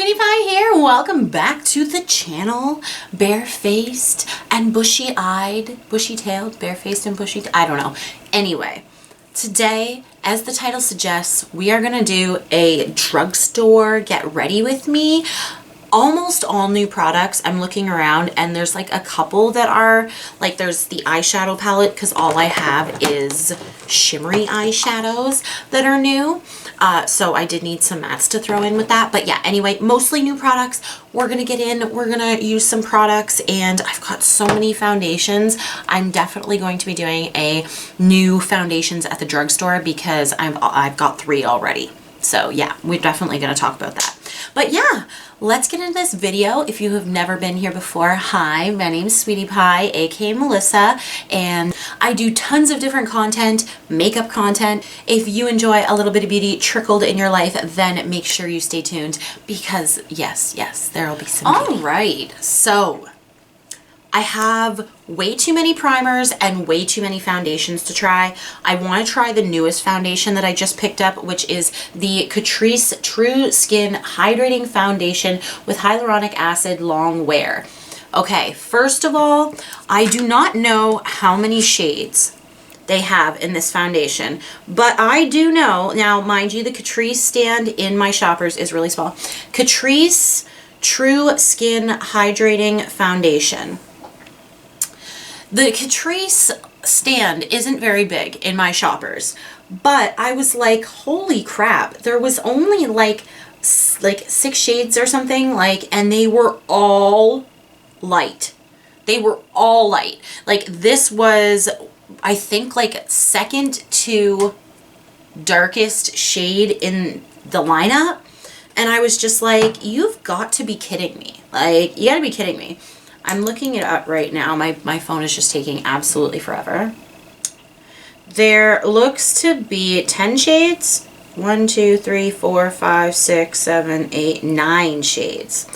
Sweety Pie here. Welcome back to the channel. Barefaced and bushy-eyed, bushy-tailed, barefaced and bushy, I don't know. Anyway, today, as the title suggests, we are gonna do a drugstore get ready with me. Almost all new products. I'm looking around and there's like a couple that are like, there's the eyeshadow palette because all I have is shimmery eyeshadows that are new. So I did need some mattes to throw in with that. But yeah, anyway, mostly new products. We're going to get in, we're going to use some products, and I've got so many foundations. I'm definitely going to be doing a new foundations at the drugstore because I've got 3 already. So yeah, we're definitely going to talk about that. But yeah, let's get into this video. If you have never been here before, hi, my name is Sweety Pie, aka Melissa, and I do tons of different content, makeup content. If you enjoy a little bit of beauty trickled in your life, then make sure you stay tuned because yes, there will be some beauty. All right, so I have way too many primers and way too many foundations to try. I want to try the newest foundation that I just picked up, which is the Catrice True Skin Hydrating Foundation with Hyaluronic Acid Long Wear. Okay, first of all, I do not know how many shades they have in this foundation, but I do know, now mind you, the Catrice stand in my Shoppers is really small. Catrice True Skin Hydrating Foundation. The Catrice stand isn't very big in my Shoppers, but I was like, holy crap, there was only like 6 shades or something, and they were all light. They were all light. Like, this was, I think, like second to darkest shade in the lineup, and I was just like, you've got to be kidding me. Like, you gotta be kidding me. I'm looking it up right now. My phone is just taking absolutely forever. There looks to be 10 shades. 1, 2, 3, 4, 5, 6, 7, 8, 9 shades.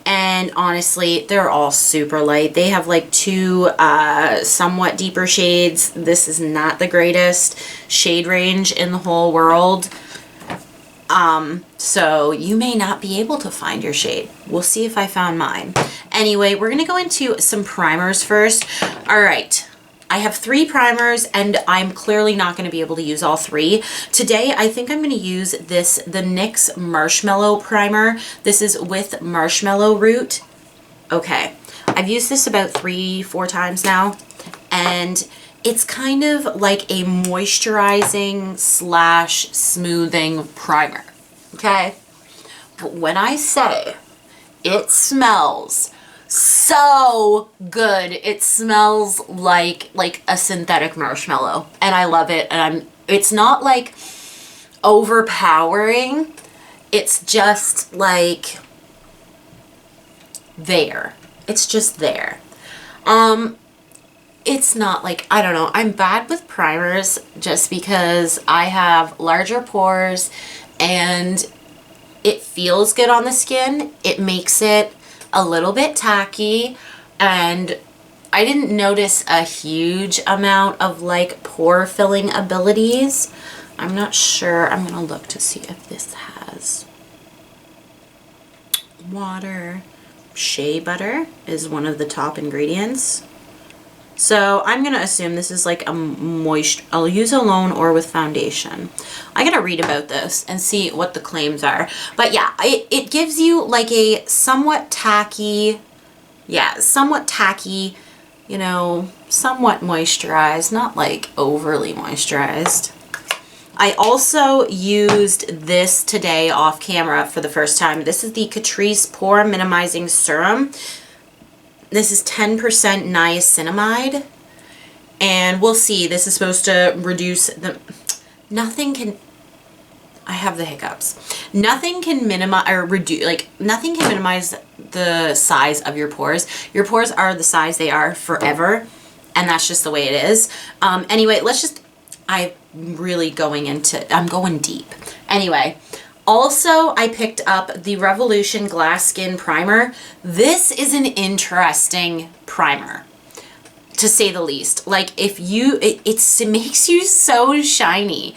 And honestly, they're all super light. They have like 2 somewhat deeper shades. This is not the greatest shade range in the whole world. So you may not be able to find your shade. We'll see if I found mine. Anyway, we're going to go into some primers first. All right. I have 3 primers and I'm clearly not going to be able to use all 3. Today, I think I'm going to use the NYX Marshmallow Primer. This is with marshmallow root. Okay. I've used this about 3-4 times now, and it's kind of like a moisturizing / smoothing primer, okay? But when I say it smells so good, it smells like a synthetic marshmallow, and I love it. And it's not like overpowering. It's just like there. It's just there. It's not like, I don't know, I'm bad with primers just because I have larger pores and it feels good on the skin. It makes it a little bit tacky, and I didn't notice a huge amount of like pore filling abilities. I'm not sure. I'm gonna look to see if this has water. Shea butter is one of the top ingredients. So I'm going to assume this is like a moist, I'll use alone or with foundation. I got to read about this and see what the claims are. But yeah, it gives you like a somewhat tacky, you know, somewhat moisturized, not like overly moisturized. I also used this today off camera for the first time. This is the Catrice Pore Minimizing Serum. This is 10% niacinamide, and we'll see. This is supposed to reduce the, nothing can, I have the hiccups. Nothing can minimize or reduce, like nothing can minimize the size of your pores. Your pores are the size they are forever, and that's just the way it is. Anyway, I'm really going into, I'm going deep. Anyway. Also, I picked up the Revolution Glass Skin Primer. This is an interesting primer. to say the least. Like if you, it makes you so shiny,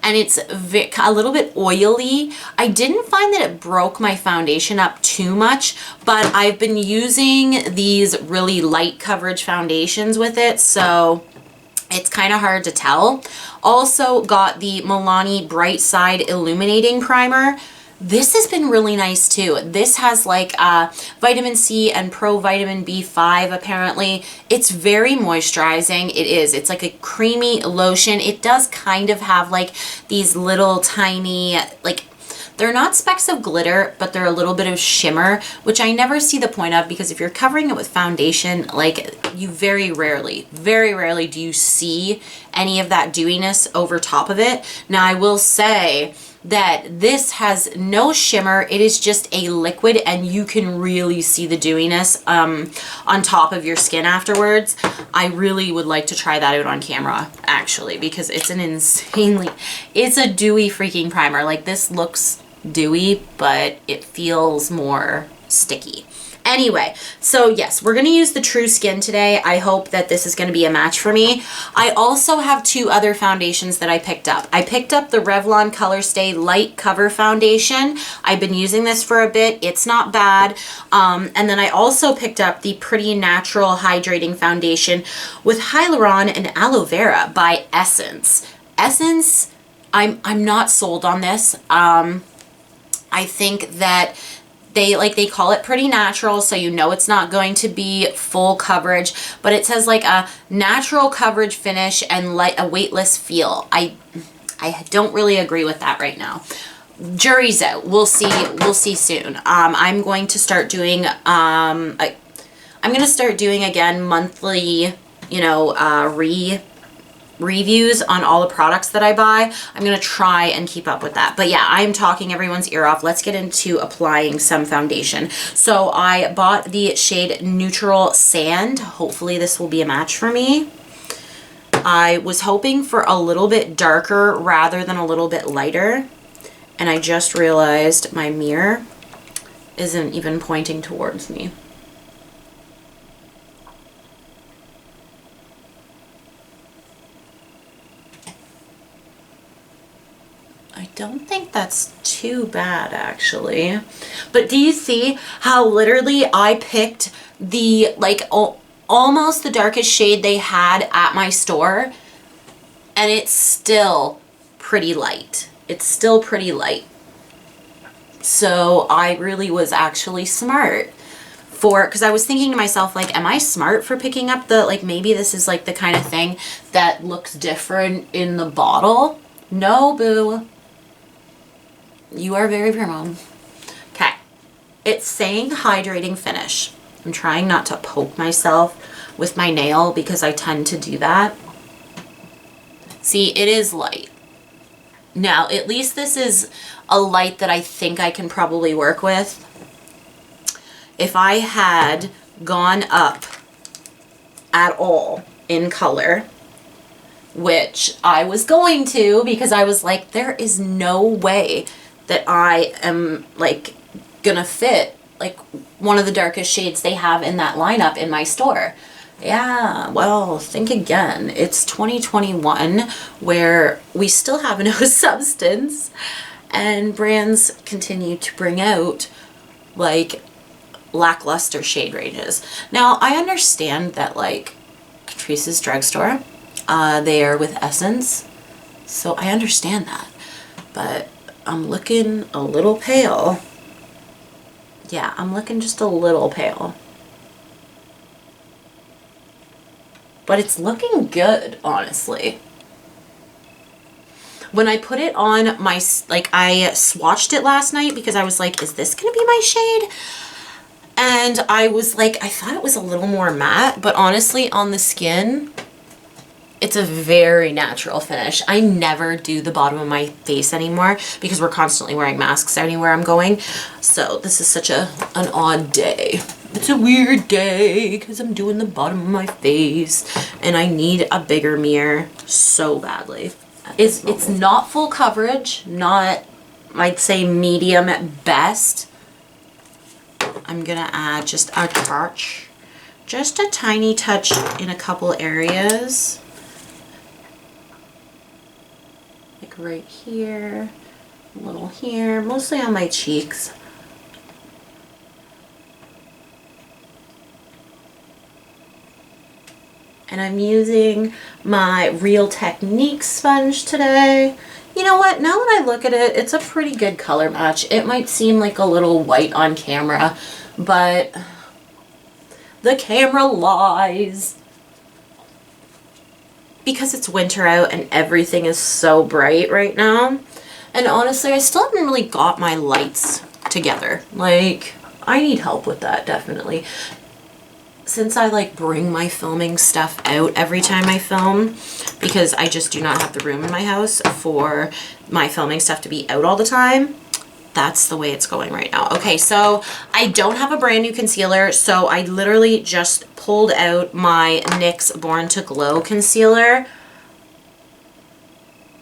and it's a little bit oily. I didn't find that it broke my foundation up too much, but I've been using these really light coverage foundations with it, so it's kind of hard to tell. Also got the Milani Bright Side Illuminating Primer. This has been really nice too. This has like vitamin C and pro vitamin B5 apparently. It's very moisturizing. It is. It's like a creamy lotion. It does kind of have like these little tiny, like, they're not specks of glitter, but they're a little bit of shimmer, which I never see the point of, because if you're covering it with foundation, like, you very rarely do you see any of that dewiness over top of it. Now I will say that this has no shimmer. It is just a liquid, and you can really see the dewiness on top of your skin afterwards. I really would like to try that out on camera actually, because it's an insanely, it's a dewy freaking primer. Like, this looks dewy, but it feels more sticky. Anyway, so yes, we're going to use the True Skin today. I hope that this is going to be a match for me. I also have two other foundations that I picked up. I picked up the Revlon Colorstay Light Cover Foundation. I've been using this for a bit. It's not bad. And then I also picked up the Pretty Natural Hydrating Foundation with Hyaluronic and Aloe Vera by Essence. Essence, I'm not sold on this. I think that they call it pretty natural, so you know it's not going to be full coverage, but it says like a natural coverage finish and a weightless feel. I don't really agree with that right now. Jury's out. We'll see soon. I'm going to start doing I'm going to start doing again monthly, you know, reviews on all the products that I buy. I'm going to try and keep up with that. But yeah, I'm talking everyone's ear off. Let's get into applying some foundation. So I bought the shade Neutral Sand. Hopefully this will be a match for me. I was hoping for a little bit darker rather than a little bit lighter. And I just realized my mirror isn't even pointing towards me. I don't think that's too bad actually. But do you see how literally I picked the like almost the darkest shade they had at my store, and it's still pretty light. It's still pretty light. So I really was actually smart because I was thinking to myself, like, am I smart for picking up the, like, maybe this is like the kind of thing that looks different in the bottle. No, boo. You are very wrong. Okay. It's saying hydrating finish. I'm trying not to poke myself with my nail because I tend to do that. See, it is light. Now, at least this is a light that I think I can probably work with. If I had gone up at all in color, which I was going to, because I was like, there is no way that I am like gonna fit like one of the darkest shades they have in that lineup in my store. Yeah, well, think again. It's 2021 where we still have no substance, and brands continue to bring out like lackluster shade ranges. Now, I understand that like Catrice's Drugstore, they are with Essence, so I understand that, but I'm looking a little pale. Yeah, I'm looking just a little pale. But it's looking good, honestly. When I put it on my, like, I swatched it last night because I was like, is this gonna be my shade? And I was like, I thought it was a little more matte, but honestly, on the skin, it's a very natural finish. I never do the bottom of my face anymore because we're constantly wearing masks anywhere I'm going. So this is such an odd day. It's a weird day because I'm doing the bottom of my face and I need a bigger mirror so badly. It's not full coverage, not, I'd say medium at best. I'm gonna add just a touch just a tiny touch in a couple areas. Like right here, a little here, mostly on my cheeks. And I'm using my Real Techniques sponge today. You know what, now that I look at it, it's a pretty good color match. It might seem like a little white on camera, but the camera lies. Because it's winter out and everything is so bright right now. And honestly, I still haven't really got my lights together. Like, I need help with that, definitely. Since I like bring my filming stuff out every time I film, because I just do not have the room in my house for my filming stuff to be out all the time, that's the way it's going right now. Okay, so I don't have a brand new concealer, so I literally just pulled out my NYX Born to Glow concealer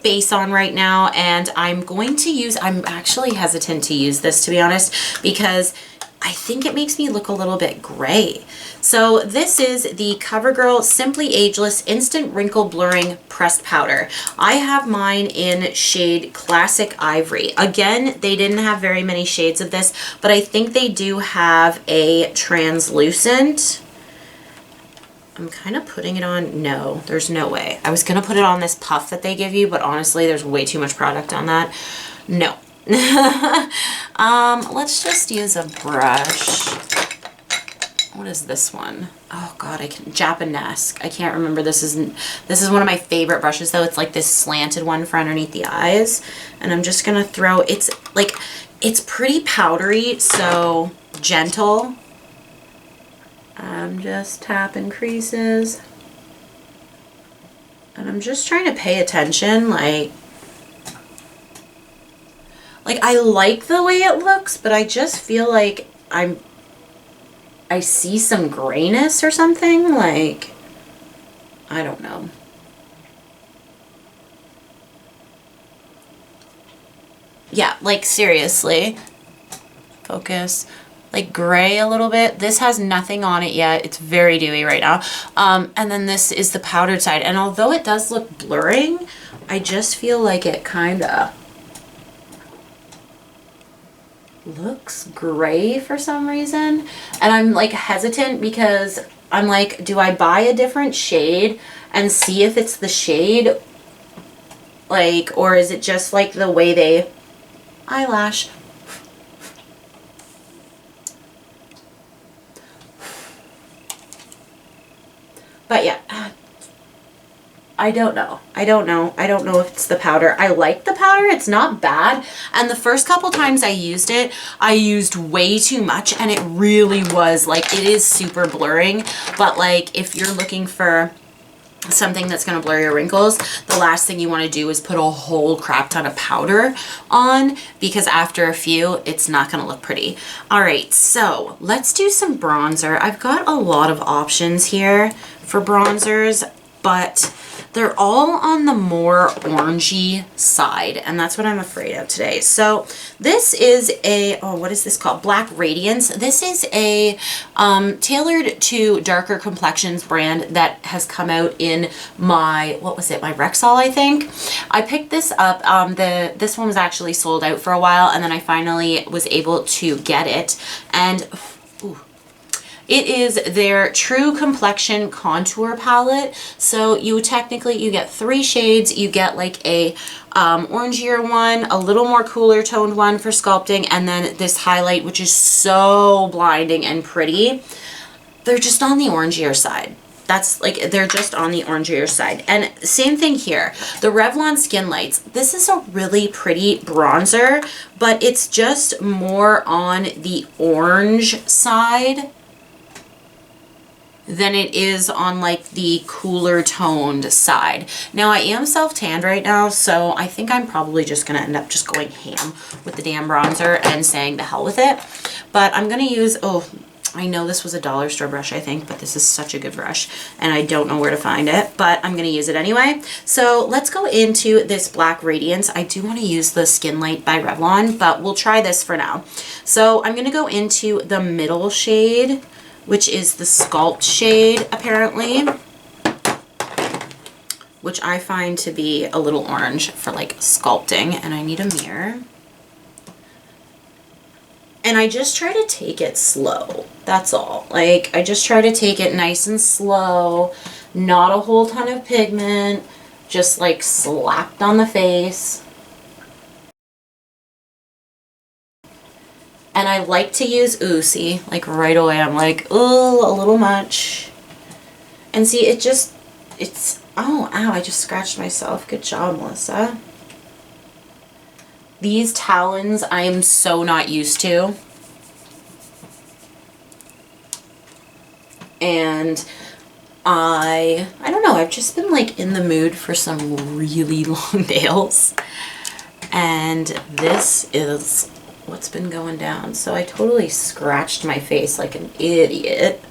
base on right now, and I'm going to use, I'm actually hesitant to use this, to be honest, because I think it makes me look a little bit gray. So this is the Covergirl Simply Ageless Instant Wrinkle Blurring Pressed Powder. I have mine in shade Classic Ivory. Again, they didn't have very many shades of this, but I think they do have a translucent. I'm kind of putting it on. No, there's no way. I was going to put it on this puff that they give you, but honestly, there's way too much product on that. No. Let's just use a brush. What is this one? Oh god, I can Japanesque. I can't remember. This is one of my favorite brushes though. It's like this slanted one for underneath the eyes, and I'm just gonna throw, it's like, it's pretty powdery, so gentle. I'm just tapping creases, and I'm just trying to pay attention. Like I like the way it looks, but I just feel like I see some grayness or something. Like, I don't know. Yeah, like seriously. Focus. Like gray a little bit. This has nothing on it yet. It's very dewy right now. And then this is the powdered side. And although it does look blurring, I just feel like it kind of looks gray for some reason. And I'm like hesitant because I'm like, do I buy a different shade and see if it's the shade, like, or is it just like the way they eyelash? But yeah, I don't know. I don't know if it's the powder. I like the powder. It's not bad. And the first couple times I used it, I used way too much, and it really was like, it is super blurring. But like, if you're looking for something that's going to blur your wrinkles, the last thing you want to do is put a whole crap ton of powder on, because after a few, it's not going to look pretty. All right, so let's do some bronzer. I've got a lot of options here for bronzers, but they're all on the more orangey side, and that's what I'm afraid of today. So this is a, oh, what is this called? Black Radiance. This is a tailored to darker complexions brand that has come out in my, what was it, my Rexall, I think. I picked this up. This one was actually sold out for a while, and then I finally was able to get it, and ooh, it is their True Complexion Contour Palette. So you get 3 shades. You get like a orangier one, a little more cooler toned one for sculpting, and then this highlight, which is so blinding and pretty. They're just on the orangier side. That's like, they're just on the orangier side. And same thing here. The Revlon Skin Lights. This is a really pretty bronzer, but it's just more on the orange side than it is on like the cooler toned side. Now I am self-tanned right now, so I think I'm probably just gonna end up just going ham with the damn bronzer and saying the hell with it. But I'm gonna use, oh, I know this was a dollar store brush, I think, but this is such a good brush and I don't know where to find it, but I'm gonna use it anyway. So let's go into this Black Radiance. I do want to use the Skin Light by Revlon, but we'll try this for now. So I'm gonna go into the middle shade which is the Sculpt shade, apparently, which I find to be a little orange for like sculpting, and I need a mirror. And I just try to take it slow. That's all. Like, I just try to take it nice and slow, not a whole ton of pigment, just like slapped on the face. And I like to use, ooh, see, like right away I'm like, ooh, a little much. And see, it's, oh, ow, I just scratched myself. Good job, Melissa. These talons I am so not used to. And I don't know, I've just been like in the mood for some really long nails. And this is what's been going down. So I totally scratched my face like an idiot.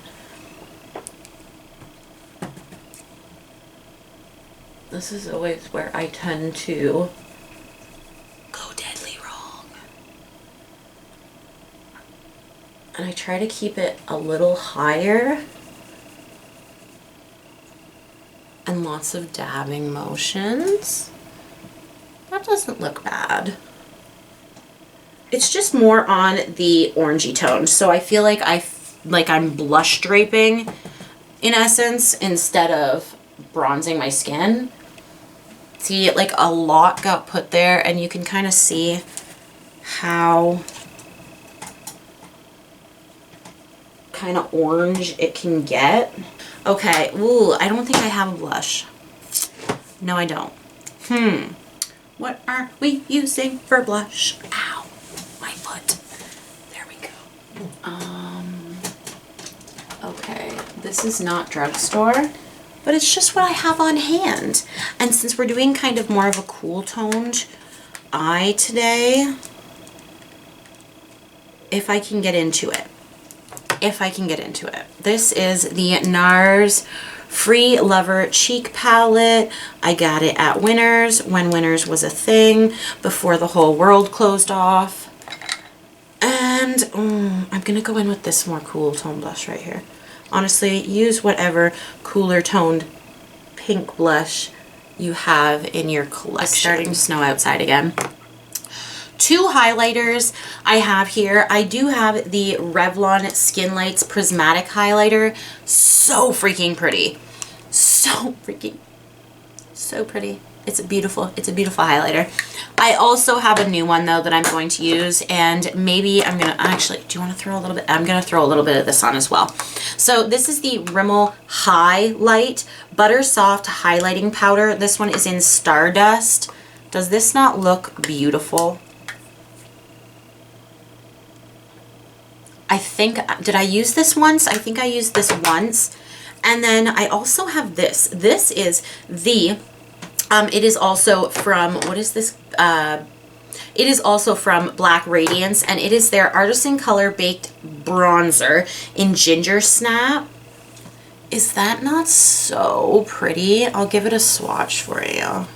This is always where I tend to go deadly wrong. And I try to keep it a little higher. And lots of dabbing motions. That doesn't look bad. It's just more on the orangey tone. So I feel like I'm blush draping in essence instead of bronzing my skin. See, like a lot got put there, and you can kind of see how kind of orange it can get. Okay, ooh, I don't think I have a blush. No, I don't. What are we using for blush? Ow, my foot. There we go. Okay, this is not Drugstore, but it's just what I have on hand. And since we're doing kind of more of a cool toned eye today, if I can get into it. This is the Nars Free Lover Cheek Palette. I got it at Winners when Winners was a thing before the whole world closed off. And I'm gonna go in with this more cool tone blush right here. Honestly, use whatever cooler toned pink blush you have in your collection. It's starting to snow outside again. Two highlighters I have here. I do have the Revlon Skin Lights Prismatic highlighter. So freaking pretty. So pretty. It's a beautiful highlighter. I also have a new one though that I'm going to use, and maybe I'm gonna actually, do you want to throw a little bit? I'm gonna throw a little bit of this on as well. So this is the Rimmel Highlight Butter Soft Highlighting Powder. This one is in Stardust. Does this not look beautiful? I think, did I use this once? I think I used this once. And then I also have this. This is the, it is also from, what is this? It is also from Black Radiance, and it is their Artisan Color Baked Bronzer in Ginger Snap. Is that not so pretty? I'll give it a swatch for you.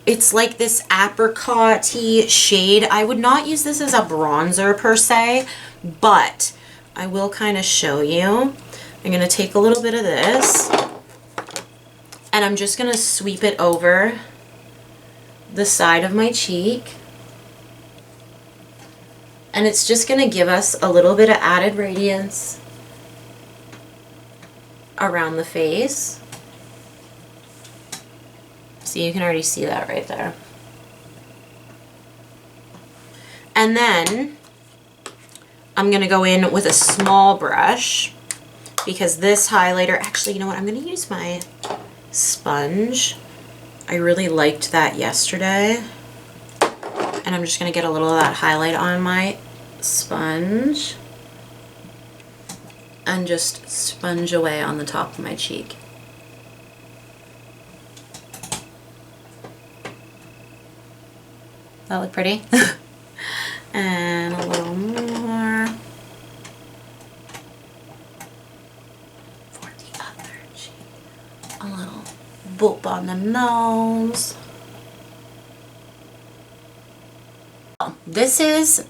It's like this apricot-y shade. I would not use this as a bronzer per se, but I will kind of show you. I'm going to take a little bit of this, and I'm just going to sweep it over the side of my cheek. And it's just going to give us a little bit of added radiance around the face. See, you can already see that right there. And then I'm going to go in with a small brush because this highlighter, actually, you know what? I'm going to use my sponge. I really liked that yesterday. And I'm just going to get a little of that highlight on my sponge and just sponge away on the top of my cheek. That look pretty? And a little more for the other cheek. A little boop on the nose. This is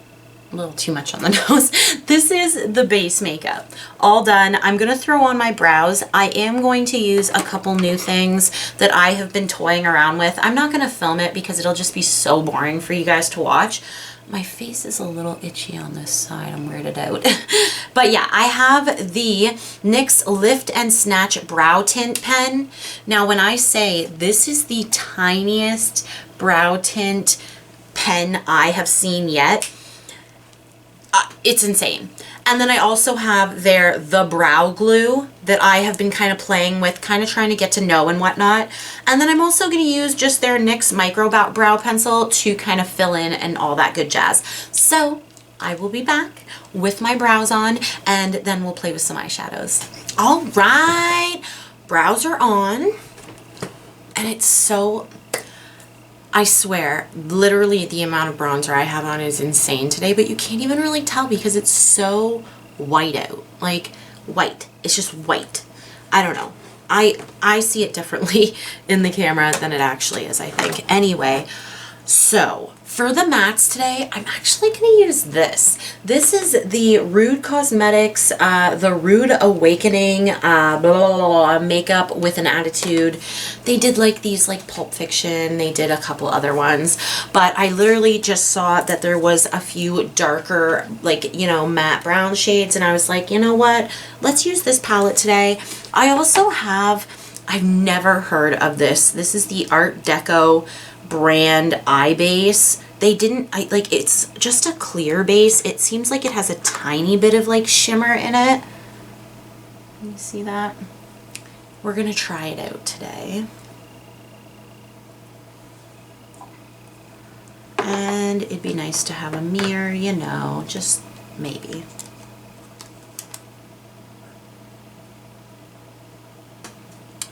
a little too much on the nose. This is the base makeup. All done. I'm going to throw on my brows. I am going to use a couple new things that I have been toying around with. I'm not going to film it because it'll just be so boring for you guys to watch. My face is a little itchy on this side. I'm weirded out. But yeah, I have the NYX Lift and Snatch Brow Tint Pen. Now, when I say this is the tiniest brow tint pen I have seen yet, it's insane. And then I also have the brow glue that I have been kind of playing with, kind of trying to get to know and whatnot. And then I'm also going to use just their NYX Micro Brow Pencil to kind of fill in and all that good jazz. So I will be back with my brows on, and then we'll play with some eyeshadows. All right, brows are on, and it's so... I swear, literally the amount of bronzer I have on is insane today, but you can't even really tell because it's so white out. Like, white. It's just white. I don't know. I see it differently in the camera than it actually is, I think. Anyway, so for the mattes today, I'm actually going to use this. This is the Rude Cosmetics, the Rude Awakening blah, blah, blah, makeup with an attitude. They did like these like Pulp Fiction. They did a couple other ones, but I literally just saw that there was a few darker, like, you know, matte brown shades, and I was like, you know what? Let's use this palette today. I also have, I've never heard of this. This is the Art Deco brand eye base. They didn't, like, it's just a clear base. It seems like it has a tiny bit of like shimmer in it. Can you see that? We're gonna try it out today. And it'd be nice to have a mirror, you know, just maybe.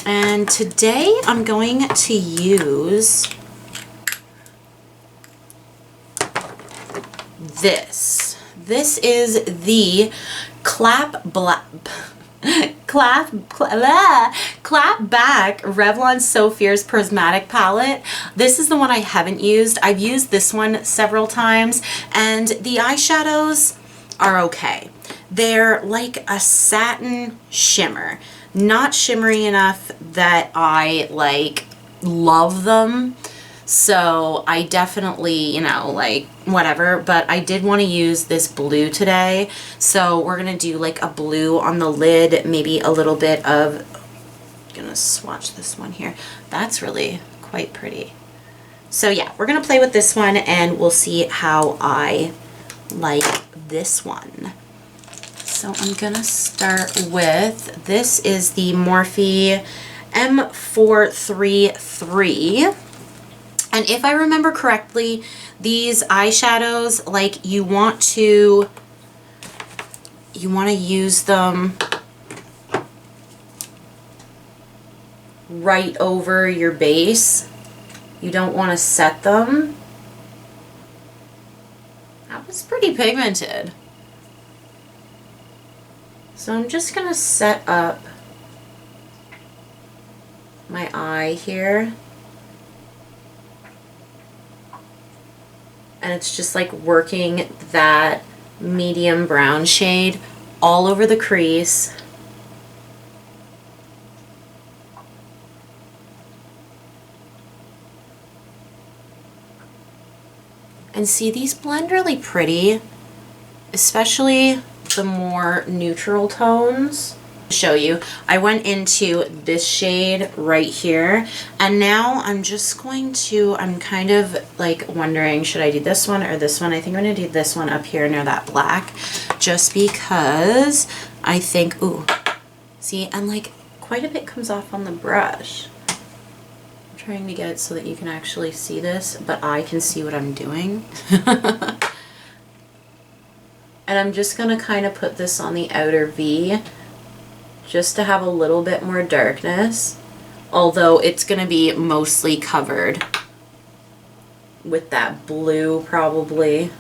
And today I'm going to use this. This is the Clap Back Revlon So Fierce Prismatic palette. This is the one I haven't used. I've used this one several times, and the eyeshadows are okay. They're like a satin shimmer. Not shimmery enough that I like love them. So I definitely, you know, like whatever, but I did want to use this blue today. So we're going to do like a blue on the lid, maybe a little bit of, I'm going to swatch this one here. That's really quite pretty. So yeah, we're going to play with this one and we'll see how I like this one. So I'm going to start with, this is the Morphe M433. And if I remember correctly, these eyeshadows, like you want to use them right over your base. You don't want to set them. That was pretty pigmented. So I'm just going to set up my eye here. And it's just like working that medium brown shade all over the crease. And see, these blend really pretty, especially the more neutral tones. Show you, I went into this shade right here, and now I'm just going to, I'm kind of like wondering, should I do this one or this one? I think I'm going to do this one up here near that black, just because I think, ooh, see, and like quite a bit comes off on the brush. I'm trying to get it so that you can actually see this, but I can see what I'm doing. And I'm just going to kind of put this on the outer V, just to have a little bit more darkness, although it's going to be mostly covered with that blue probably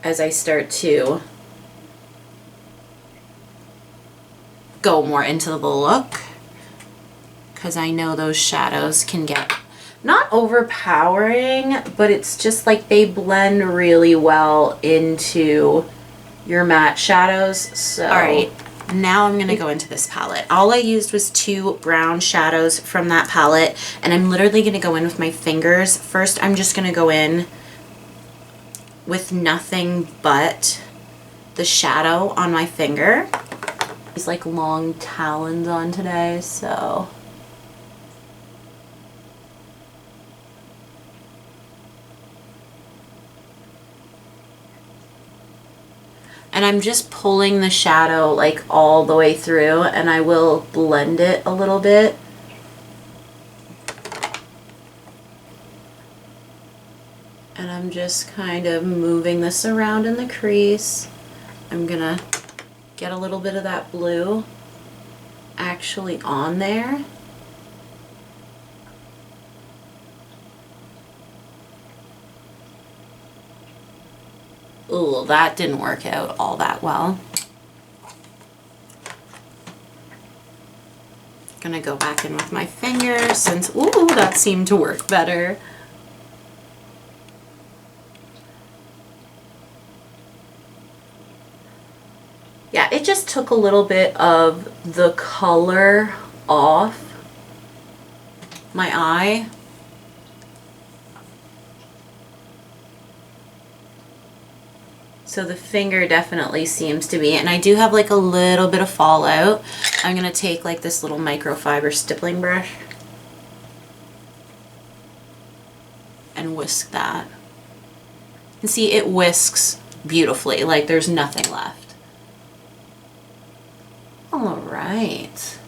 as I start to go more into the look, because I know those shadows can get not overpowering, but it's just like they blend really well into your matte shadows. So, all right, now I'm gonna go into this palette. All I used was 2 brown shadows from that palette, and I'm literally gonna go in with my fingers. First, I'm just gonna go in with nothing but the shadow on my finger. These like long talons on today, so. And I'm just pulling the shadow like all the way through, and I will blend it a little bit. And I'm just kind of moving this around in the crease. I'm gonna get a little bit of that blue actually on there. Ooh, that didn't work out all that well. Gonna go back in with my fingers since, ooh, that seemed to work better. Yeah, it just took a little bit of the color off my eye. So the finger definitely seems to be, and I do have like a little bit of fallout. I'm gonna take like this little microfiber stippling brush and whisk that. And see, it whisks beautifully, like there's nothing left. All right.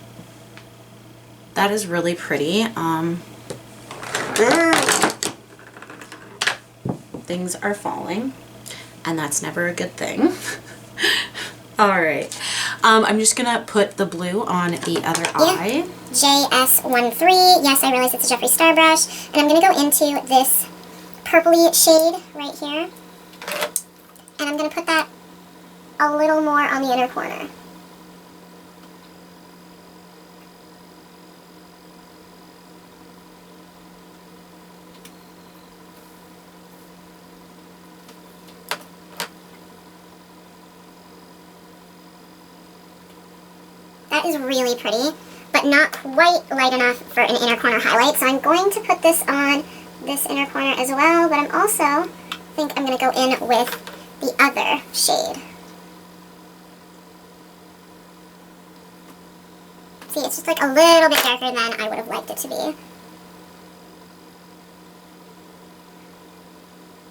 That is really pretty. Things are falling, and that's never a good thing. All right. I'm just gonna put the blue on the other eye. JS13. Yes, I realize it's a Jeffree Star brush. And I'm gonna go into this purpley shade right here. And I'm gonna put that a little more on the inner corner. That is really pretty, but not quite light enough for an inner corner highlight. So I'm going to put this on this inner corner as well, but I'm also think I'm going to go in with the other shade. See, it's just like a little bit darker than I would have liked it to be.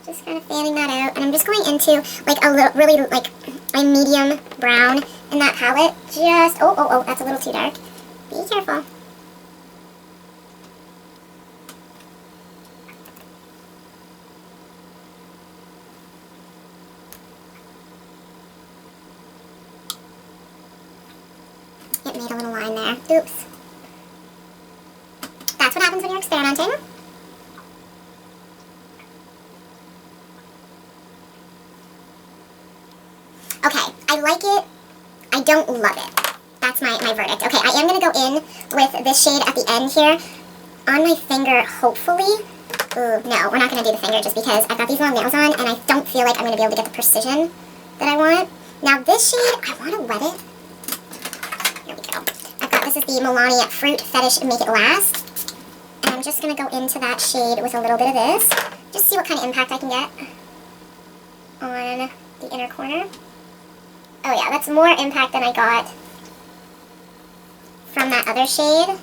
Just kind of fanning that out, and I'm just going into like a little, really like a medium brown in that palette. Just, oh, that's a little too dark. Be careful. It made a little line there. Oops. That's what happens when you're experimenting. Okay, I like it. I don't love it. That's my verdict. Okay, I am going to go in with this shade at the end here on my finger, hopefully. Ooh, no, we're not going to do the finger just because I've got these long nails on and I don't feel like I'm going to be able to get the precision that I want. Now this shade, I want to wet it. Here we go. I've got, this is the Milani Fruit Fetish Make It Last. And I'm just going to go into that shade with a little bit of this. Just see what kind of impact I can get on the inner corner. Oh yeah, that's more impact than I got from that other shade.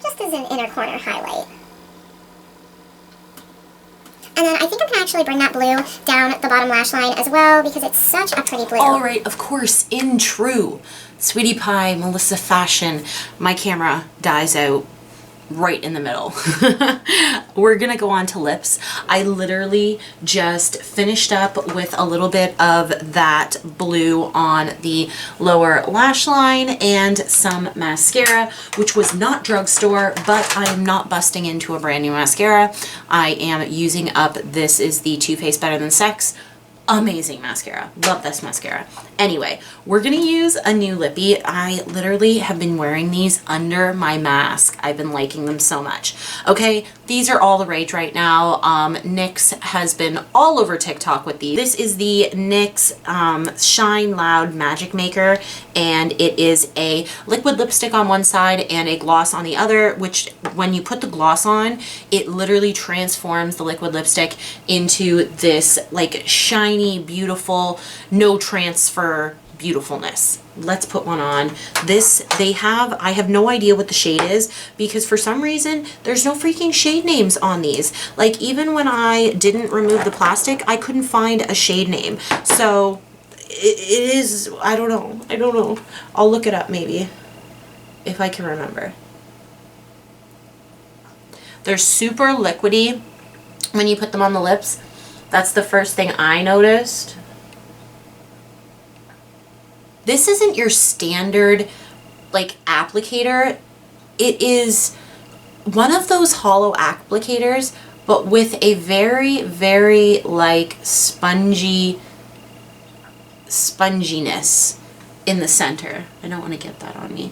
Just as an inner corner highlight. And then I think I'm going to actually bring that blue down the bottom lash line as well because it's such a pretty blue. All right, of course, in true Sweety Pie Melissa fashion, my camera dies out right in the middle. We're gonna go on to lips. I literally just finished up with a little bit of that blue on the lower lash line and some mascara, which was not Drugstore, but I am not busting into a brand new mascara. I am using up, this is the Too Faced Better Than Sex Amazing mascara. Love this mascara. Anyway, we're gonna use a new lippy. I literally have been wearing these under my mask. I've been liking them so much. Okay, these are all the rage right now. Nyx has been all over TikTok with these. This is the Nyx Shine Loud Magic Maker, and it is a liquid lipstick on one side and a gloss on the other, which when you put the gloss on, it literally transforms the liquid lipstick into this like shiny, beautiful, no transfer beautifulness. Let's put one on. This, I have no idea what the shade is because for some reason there's no freaking shade names on these. Like even when I didn't remove the plastic, I couldn't find a shade name. So it is, I don't know. I'll look it up maybe if I can remember. They're super liquidy when you put them on the lips. That's the first thing I noticed. This isn't your standard like applicator. It is one of those hollow applicators, but with a very, very like sponginess in the center. I don't want to get that on me.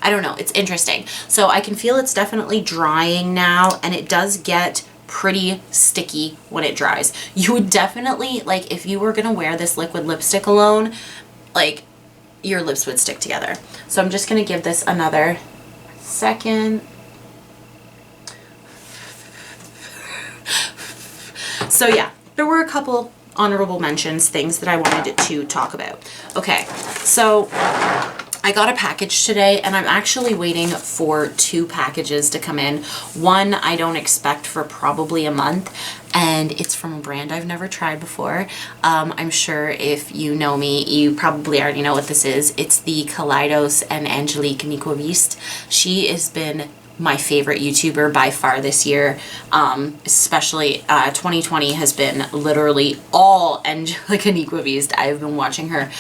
I don't know. It's interesting. So I can feel it's definitely drying now, and it does get pretty sticky when it dries. You would definitely, like, if you were gonna wear this liquid lipstick alone, like, your lips would stick together. So I'm just gonna give this another second. So yeah, there were a couple honorable mentions, things that I wanted to talk about. Okay, so I got a package today, and I'm actually waiting for 2 packages to come in. One I don't expect for probably a month, and it's from a brand I've never tried before. I'm sure if you know me, you probably already know what this is. It's the Kaleidos and Angelique Nyquist. She has been my favorite YouTuber by far this year. Especially 2020 has been literally all Angelique Nyquist. I've been watching her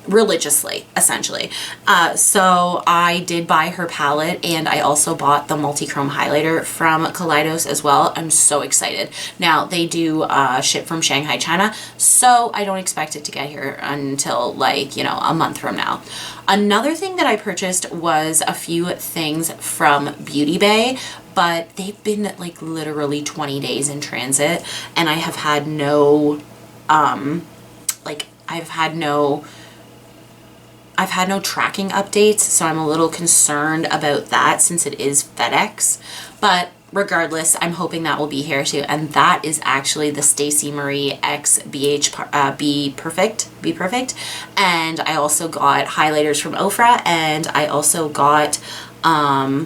religiously, essentially. So I did buy her palette, and I also bought the multi-chrome highlighter from Kaleidos as well. I'm so excited. Now they do ship from Shanghai, China, so I don't expect it to get here until like, you know, a month from now. Another thing that I purchased was a few things from Beauty Bay, but they've been like literally 20 days in transit, and I have had no I've had no tracking updates, so I'm a little concerned about that since it is FedEx. But regardless, I'm hoping that will be here too. And that is actually the Stacey Marie X Be Perfect. And I also got highlighters from Ofra, and I also got a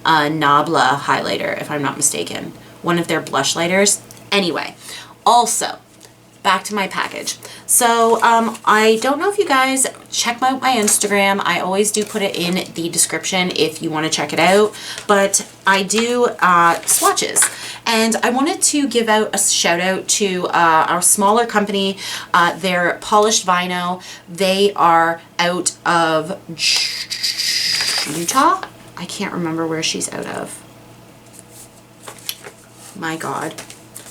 Nabla highlighter, if I'm not mistaken. One of their blush lighters. Anyway, also, back to my package. So I don't know if you guys check out my Instagram. I always do put it in the description if you want to check it out, but I do swatches, and I wanted to give out a shout out to our smaller company. They're Polished Vino. They are out of Utah. I can't remember where she's out of. My God.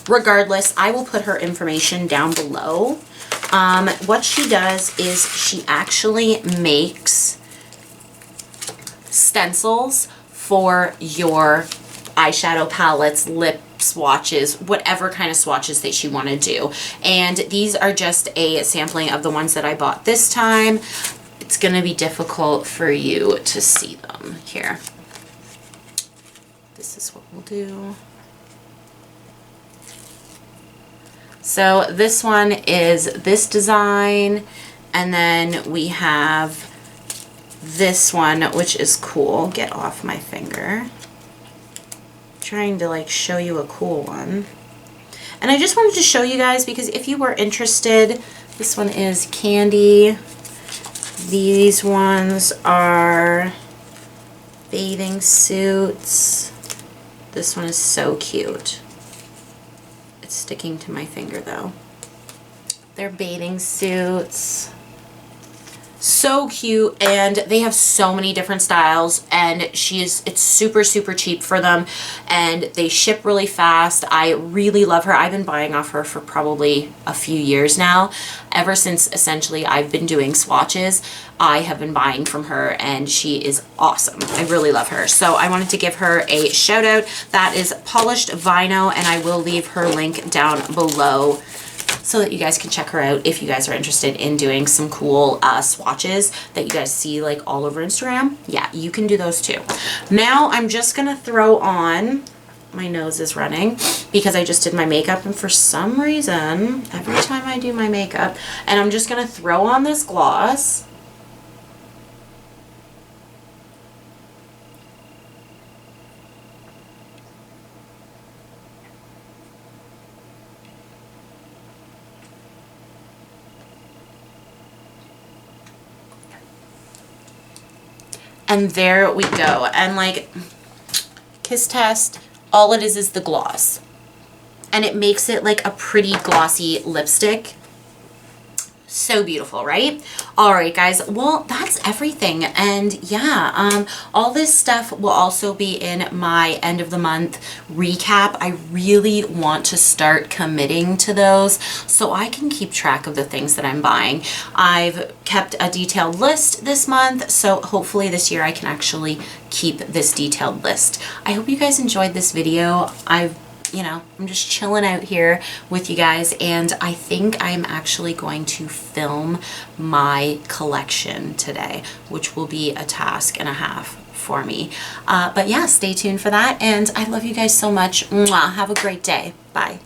Regardless, I will put her information down below. What she does is she actually makes stencils for your eyeshadow palettes, lip swatches, whatever kind of swatches that you want to do. And these are just a sampling of the ones that I bought this time. It's going to be difficult for you to see them here. This is what we'll do. So this one is this design, and then we have this one, which is cool. Get off my finger. Trying to like show you a cool one. And I just wanted to show you guys because if you were interested, this one is candy. These ones are bathing suits. This one is so cute. It's sticking to my finger though. They're bathing suits. So cute, and they have so many different styles, and it's super cheap for them, and they ship really fast. I really love her. I've been buying off her for probably a few years now. Ever since essentially I've been doing swatches, I have been buying from her, and she is awesome. I really love her. So I wanted to give her a shout out. That is Polished Vino, and I will leave her link down below so that you guys can check her out if you guys are interested in doing some cool swatches that you guys see like all over Instagram. Yeah, you can do those too. Now I'm just gonna throw on, my nose is running because I just did my makeup, and for some reason every time I do my makeup, and I'm just gonna throw on this gloss. And there we go. And like, Kiss Test, all it is the gloss. And it makes it like a pretty glossy lipstick. So beautiful, right? All right, guys. Well, that's everything. And yeah, all this stuff will also be in my end of the month recap. I really want to start committing to those so I can keep track of the things that I'm buying. I've kept a detailed list this month, so hopefully this year I can actually keep this detailed list. I hope you guys enjoyed this video. I'm just chilling out here with you guys, and I think I'm actually going to film my collection today, which will be a task and a half for me. But yeah, stay tuned for that, and I love you guys so much. Mwah. Have a great day. Bye.